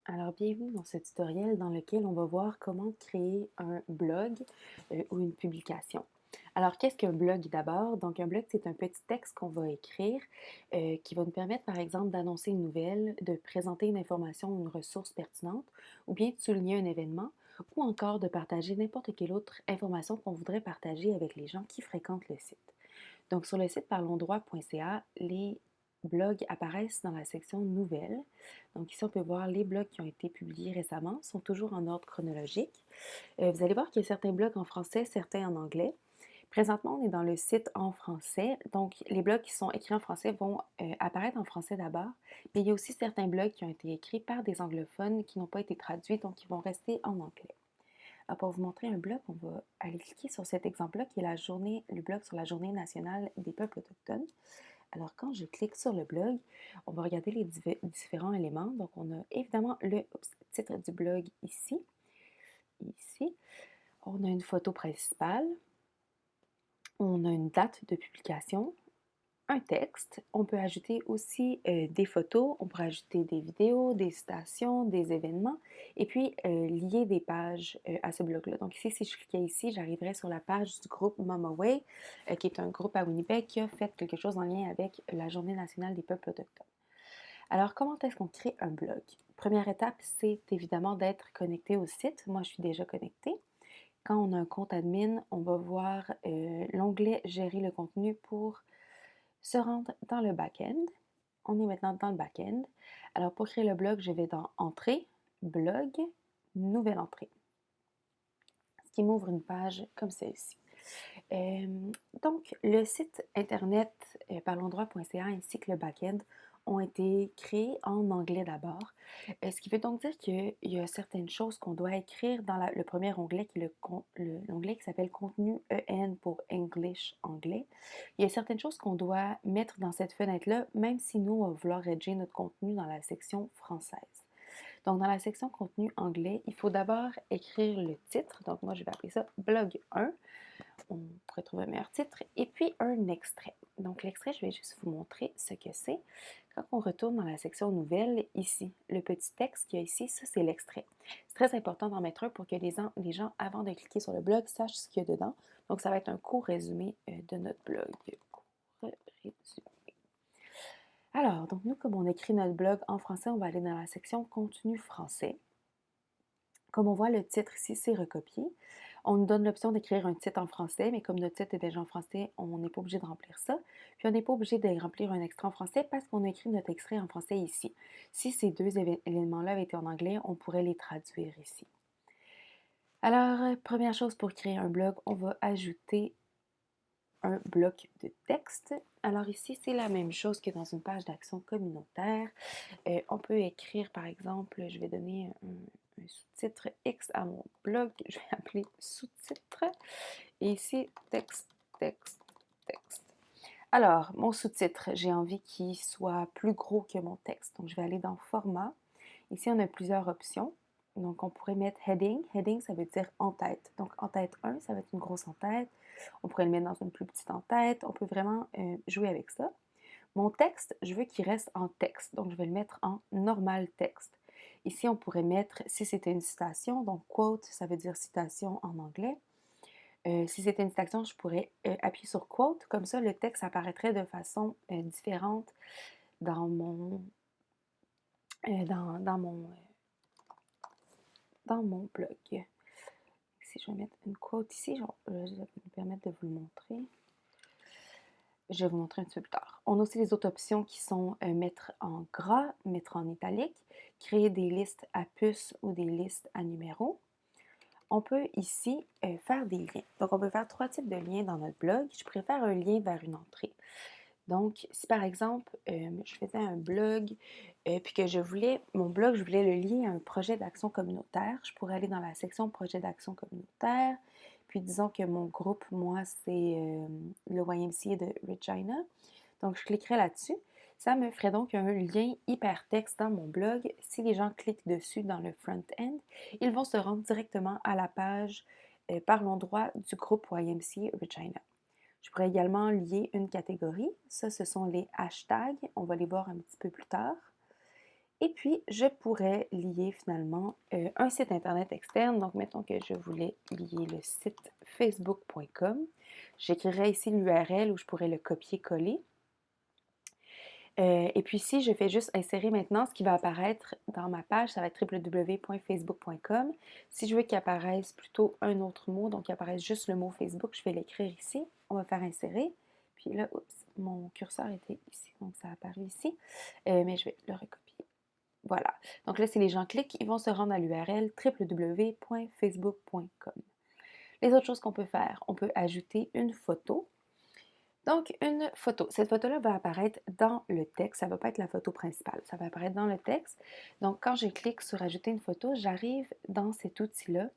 Alors, bienvenue dans ce tutoriel dans lequel on va voir comment créer un blog ou une publication. Alors, qu'est-ce qu'un blog d'abord? Donc, un blog, c'est un petit texte qu'on va écrire qui va nous permettre, par exemple, d'annoncer une nouvelle, de présenter une information ou une ressource pertinente, ou bien de souligner un événement, ou encore de partager n'importe quelle autre information qu'on voudrait partager avec les gens qui fréquentent le site. Donc, sur le site parlonsdroit.ca, les blogs apparaissent dans la section Nouvelles. Donc, ici, on peut voir les blogs qui ont été publiés récemment, sont toujours en ordre chronologique. Vous allez voir qu'il y a certains blogs en français, certains en anglais. Présentement, on est dans le site en français. Donc, les blogs qui sont écrits en français vont apparaître en français d'abord. Mais il y a aussi certains blogs qui ont été écrits par des anglophones qui n'ont pas été traduits, donc qui vont rester en anglais. Alors, pour vous montrer un blog, on va aller cliquer sur cet exemple-là qui est le blog sur la Journée nationale des peuples autochtones. Alors, quand je clique sur le blog, on va regarder les différents éléments. Donc, on a évidemment le titre du blog ici. Ici, on a une photo principale. On a une date de publication, un texte. On peut ajouter aussi des photos, on pourrait ajouter des vidéos, des citations, des événements, et puis lier des pages à ce blog-là. Donc ici, si je cliquais ici, j'arriverais sur la page du groupe Momaway, qui est un groupe à Winnipeg qui a fait quelque chose en lien avec la Journée nationale des peuples autochtones. Alors, comment est-ce qu'on crée un blog? Première étape, c'est évidemment d'être connecté au site. Moi, je suis déjà connectée. Quand on a un compte admin, on va voir l'onglet Gérer le contenu pour se rendre dans le back-end. On est maintenant dans le back-end. Alors, pour créer le blog, je vais dans Entrée, Blog, Nouvelle entrée, ce qui m'ouvre une page comme celle-ci. Donc, le site internet parlonsdroit.ca ainsi que le back-end ont été créés en anglais d'abord. Ce qui veut donc dire qu'il y a certaines choses qu'on doit écrire dans le premier onglet, qui est l'onglet qui s'appelle Contenu EN pour English anglais. Il y a certaines choses qu'on doit mettre dans cette fenêtre-là, même si nous, on va vouloir rédiger notre contenu dans la section française. Donc, dans la section contenu anglais, il faut d'abord écrire le titre. Donc, moi, je vais appeler ça blog 1. On pourrait trouver un meilleur titre. Et puis, un extrait. Donc, l'extrait, je vais juste vous montrer ce que c'est. Quand on retourne dans la section nouvelles, ici, le petit texte qu'il y a ici, ça, c'est l'extrait. C'est très important d'en mettre un pour que les gens, avant de cliquer sur le blog, sachent ce qu'il y a dedans. Donc, ça va être un court résumé de notre blog. Court résumé. Alors, donc nous, comme on écrit notre blog en français, on va aller dans la section contenu français. Comme on voit, le titre ici, c'est recopié. On nous donne l'option d'écrire un titre en français, mais comme notre titre est déjà en français, on n'est pas obligé de remplir ça. Puis on n'est pas obligé de remplir un extrait en français parce qu'on a écrit notre extrait en français ici. Si ces deux éléments-là avaient été en anglais, on pourrait les traduire ici. Alors, première chose pour créer un blog, on va ajouter un bloc de texte. Alors ici, c'est la même chose que dans une page d'action communautaire. On peut écrire, par exemple, je vais donner un sous-titre X à mon blog, je vais appeler sous-titre. Et ici, texte, texte, texte. Alors, mon sous-titre, j'ai envie qu'il soit plus gros que mon texte. Donc, je vais aller dans Format. Ici, on a plusieurs options. Donc, on pourrait mettre Heading. Heading, ça veut dire en tête. Donc, en tête 1, ça va être une grosse en tête. On pourrait le mettre dans une plus petite en tête. On peut vraiment jouer avec ça. Mon texte, je veux qu'il reste en texte, donc je vais le mettre en normal texte. Ici, on pourrait mettre, si c'était une citation, donc quote, ça veut dire citation en anglais. Si c'était une citation, je pourrais appuyer sur quote, comme ça le texte apparaîtrait de façon différente dans mon, dans dans mon blog. Si je vais mettre une quote ici, ça va nous permettre de vous le montrer. Je vais vous montrer un petit peu plus tard. On a aussi les autres options qui sont mettre en gras, mettre en italique, créer des listes à puces ou des listes à numéros. On peut ici faire des liens. Donc, on peut faire trois types de liens dans notre blog. Je préfère un lien vers une entrée. Donc, si par exemple, je faisais un blog, puis que mon blog, je voulais le lier à un projet d'action communautaire, je pourrais aller dans la section projet d'action communautaire, puis disons que mon groupe, moi, c'est le YMCA de Regina. Donc, je cliquerai là-dessus. Ça me ferait donc un lien hypertexte dans mon blog. Si les gens cliquent dessus dans le front-end, ils vont se rendre directement à la page Parlons droit du groupe YMCA Regina. Je pourrais également lier une catégorie. Ça, ce sont les hashtags. On va les voir un petit peu plus tard. Et puis, je pourrais lier finalement un site internet externe. Donc, mettons que je voulais lier le site facebook.com. J'écrirais ici l'URL où je pourrais le copier-coller. Et puis ici, je fais juste insérer maintenant ce qui va apparaître dans ma page, ça va être www.facebook.com. Si je veux qu'il apparaisse plutôt un autre mot, donc qu'il apparaisse juste le mot Facebook, je vais l'écrire ici. On va faire insérer. Puis là, oups, mon curseur était ici, donc ça a apparu ici. Mais je vais le recopier. Voilà. Donc là, si les gens cliquent, ils vont se rendre à l'URL www.facebook.com. Les autres choses qu'on peut faire, on peut ajouter une photo. Donc, une photo. Cette photo-là va apparaître dans le texte. Ça ne va pas être la photo principale. Ça va apparaître dans le texte. Donc, quand je clique sur Ajouter une photo, j'arrive dans cet outil-là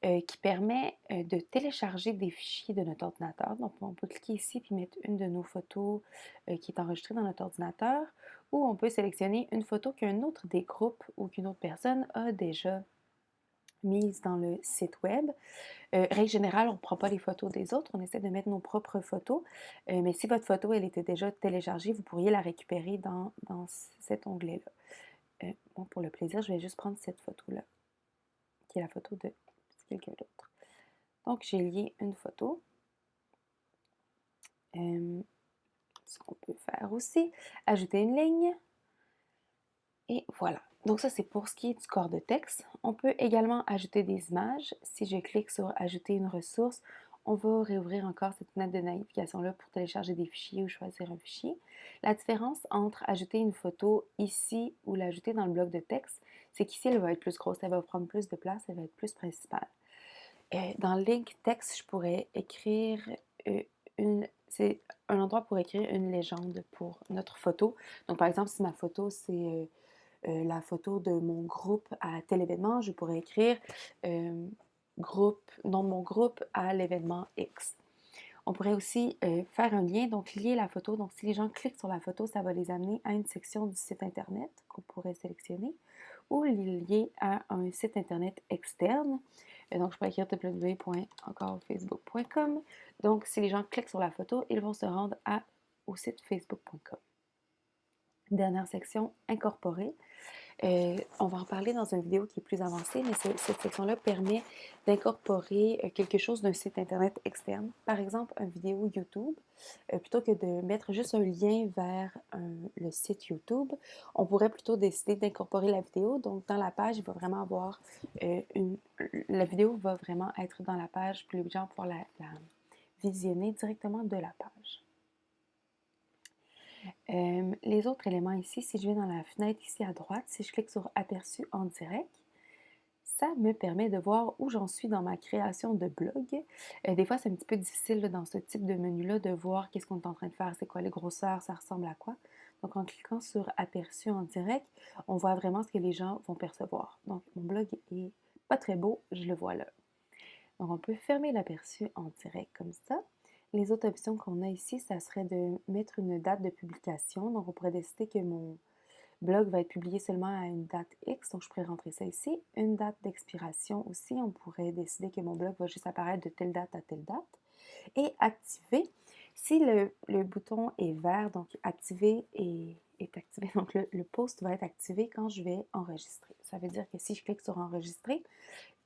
qui permet de télécharger des fichiers de notre ordinateur. Donc, on peut cliquer ici puis mettre une de nos photos qui est enregistrée dans notre ordinateur, ou on peut sélectionner une photo qu'un autre des groupes ou qu'une autre personne a déjà mise dans le site web. Règle générale, on ne prend pas les photos des autres, on essaie de mettre nos propres photos. Mais si votre photo, elle était déjà téléchargée, vous pourriez la récupérer dans cet onglet-là. Bon, pour le plaisir, je vais juste prendre cette photo-là, qui est la photo de quelqu'un d'autre. Donc, j'ai lié une photo. Ce qu'on peut faire aussi, ajouter une ligne. Et voilà. Donc ça, c'est pour ce qui est du corps de texte. On peut également ajouter des images. Si je clique sur Ajouter une ressource, on va réouvrir encore cette fenêtre de navigation-là pour télécharger des fichiers ou choisir un fichier. La différence entre ajouter une photo ici ou l'ajouter dans le bloc de texte, c'est qu'ici, elle va être plus grosse, elle va prendre plus de place, elle va être plus principale. Dans le link texte, je pourrais écrire c'est un endroit pour écrire une légende pour notre photo. Donc, par exemple, si ma photo, c'est la photo de mon groupe à tel événement, je pourrais écrire nom de mon groupe à l'événement X. On pourrait aussi faire un lien, donc lier la photo. Donc, si les gens cliquent sur la photo, ça va les amener à une section du site Internet qu'on pourrait sélectionner ou les lier à un site Internet externe. Donc, je pourrais écrire www.encorefacebook.com. Donc, si les gens cliquent sur la photo, ils vont se rendre au site facebook.com. Dernière section, incorporer. On va en parler dans une vidéo qui est plus avancée, mais cette section-là permet d'incorporer quelque chose d'un site Internet externe. Par exemple, une vidéo YouTube. Plutôt que de mettre juste un lien vers le site YouTube, on pourrait plutôt décider d'incorporer la vidéo. Donc, dans la page, il va vraiment avoir la vidéo va vraiment être dans la page, puis les gens vont pouvoir la visionner directement de la page. Les autres éléments ici, si je vais dans la fenêtre ici à droite, si je clique sur Aperçu en direct, ça me permet de voir où j'en suis dans ma création de blog. Des fois, c'est un petit peu difficile là, dans ce type de menu-là de voir qu'est-ce qu'on est en train de faire, c'est quoi les grosseurs, ça ressemble à quoi. Donc, en cliquant sur Aperçu en direct, on voit vraiment ce que les gens vont percevoir. Donc, mon blog est pas très beau, je le vois là. Donc, on peut fermer l'aperçu en direct comme ça. Les autres options qu'on a ici, ça serait de mettre une date de publication. Donc, on pourrait décider que mon blog va être publié seulement à une date X. Donc, je pourrais rentrer ça ici. Une date d'expiration aussi. On pourrait décider que mon blog va juste apparaître de telle date à telle date. Et activer. Si le bouton est vert, donc activer est activé. Donc, le post va être activé quand je vais enregistrer. Ça veut dire que si je clique sur enregistrer,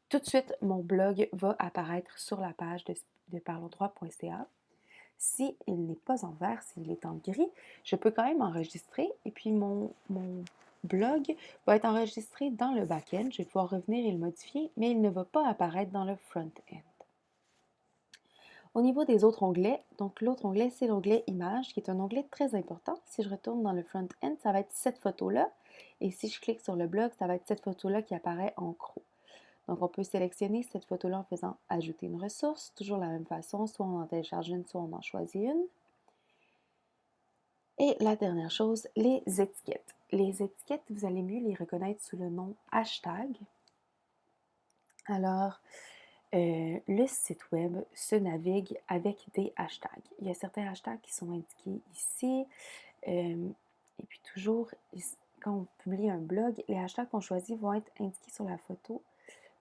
tout de suite, mon blog va apparaître sur la page de parlonsdroit.ca. Si il n'est pas en vert, s'il est en gris, je peux quand même enregistrer et puis mon blog va être enregistré dans le back-end. Je vais pouvoir revenir et le modifier, mais il ne va pas apparaître dans le front-end. Au niveau des autres onglets, donc l'autre onglet, c'est l'onglet Images, qui est un onglet très important. Si je retourne dans le front-end, ça va être cette photo-là. Et si je clique sur le blog, ça va être cette photo-là qui apparaît en gros. Donc, on peut sélectionner cette photo-là en faisant « Ajouter une ressource », toujours la même façon, soit on en télécharge une, soit on en choisit une. Et la dernière chose, les étiquettes. Les étiquettes, vous allez mieux les reconnaître sous le nom « hashtag ». Alors, le site web se navigue avec des hashtags. Il y a certains hashtags qui sont indiqués ici. Et puis toujours, quand on publie un blog, les hashtags qu'on choisit vont être indiqués sur la photo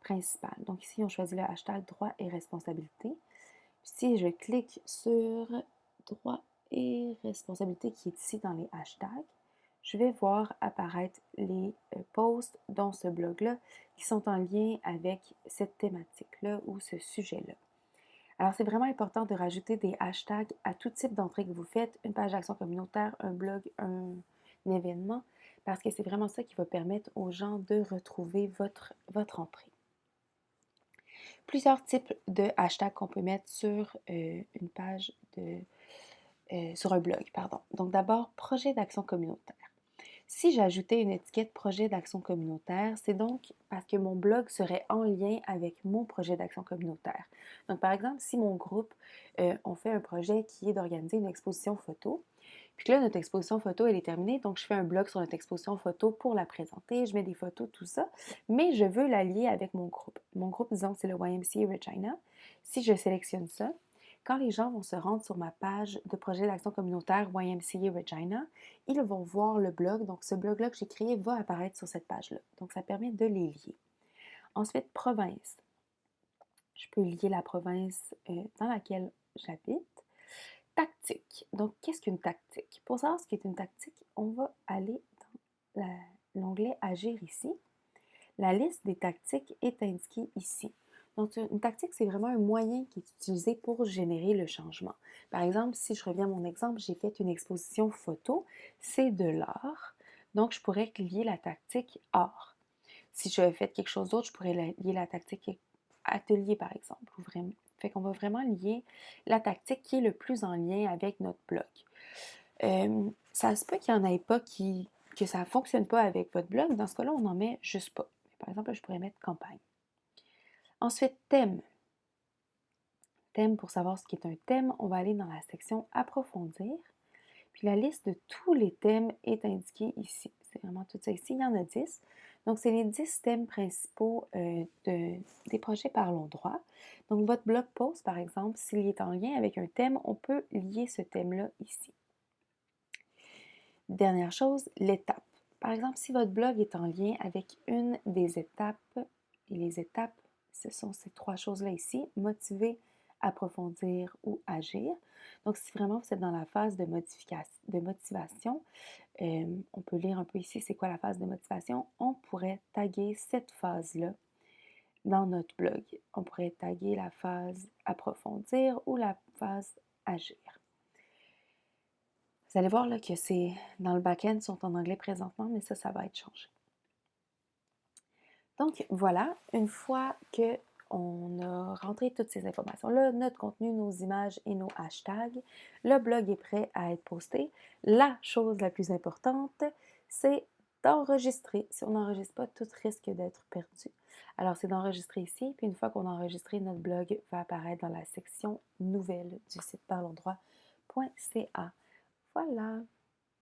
principale. Donc ici, on choisit le hashtag droit et responsabilité. Puis si je clique sur droit et responsabilité qui est ici dans les hashtags, je vais voir apparaître les posts dans ce blog-là qui sont en lien avec cette thématique-là ou ce sujet-là. Alors, c'est vraiment important de rajouter des hashtags à tout type d'entrée que vous faites, une page d'action communautaire, un blog, un événement, parce que c'est vraiment ça qui va permettre aux gens de retrouver votre entrée. Plusieurs types de hashtags qu'on peut mettre sur une page sur un blog, pardon. Donc d'abord, projet d'action communautaire. Si j'ajoutais une étiquette projet d'action communautaire, c'est donc parce que mon blog serait en lien avec mon projet d'action communautaire. Donc, par exemple, si mon groupe, on fait un projet qui est d'organiser une exposition photo, puis que là, notre exposition photo, elle est terminée, donc je fais un blog sur notre exposition photo pour la présenter, je mets des photos, tout ça, mais je veux la lier avec mon groupe. Mon groupe, disons, c'est le YMCA Regina. Si je sélectionne ça, quand les gens vont se rendre sur ma page de projet d'action communautaire YMCA Regina, ils vont voir le blog. Donc, ce blog-là que j'ai créé va apparaître sur cette page-là. Donc, ça permet de les lier. Ensuite, province. Je peux lier la province dans laquelle j'habite. Tactique. Donc, qu'est-ce qu'une tactique? Pour savoir ce qu'est une tactique, on va aller dans l'onglet Agir ici. La liste des tactiques est indiquée ici. Donc, une tactique, c'est vraiment un moyen qui est utilisé pour générer le changement. Par exemple, si je reviens à mon exemple, j'ai fait une exposition photo, c'est de l'art. Donc, je pourrais lier la tactique art. Si je fais quelque chose d'autre, je pourrais lier la tactique atelier, par exemple. Fait qu'on va vraiment lier la tactique qui est le plus en lien avec notre blog. Ça se peut qu'il n'y en ait pas que ça ne fonctionne pas avec votre blog. Dans ce cas-là, on n'en met juste pas. Par exemple, je pourrais mettre campagne. Ensuite, thème. Thème, pour savoir ce qui est un thème, on va aller dans la section approfondir. Puis la liste de tous les thèmes est indiquée ici. C'est vraiment tout ça ici. Il y en a 10. Donc, c'est les 10 thèmes principaux des projets Parlons droit. Donc, votre blog post, par exemple, s'il est en lien avec un thème, on peut lier ce thème-là ici. Dernière chose, l'étape. Par exemple, si votre blog est en lien avec une des étapes, et les étapes, ce sont ces trois choses-là ici, motiver, approfondir ou agir. Donc, si vraiment vous êtes dans la phase de motivation, on peut lire un peu ici c'est quoi la phase de motivation. On pourrait taguer cette phase-là dans notre blog. On pourrait taguer la phase approfondir ou la phase agir. Vous allez voir là, que c'est dans le back-end, sont en anglais présentement, mais ça va être changé. Donc voilà, une fois qu'on a rentré toutes ces informations-là, notre contenu, nos images et nos hashtags, le blog est prêt à être posté. La chose la plus importante, c'est d'enregistrer. Si on n'enregistre pas, tout risque d'être perdu. Alors, c'est d'enregistrer ici, puis une fois qu'on a enregistré, notre blog va apparaître dans la section nouvelles du site parlondroit.ca. Voilà!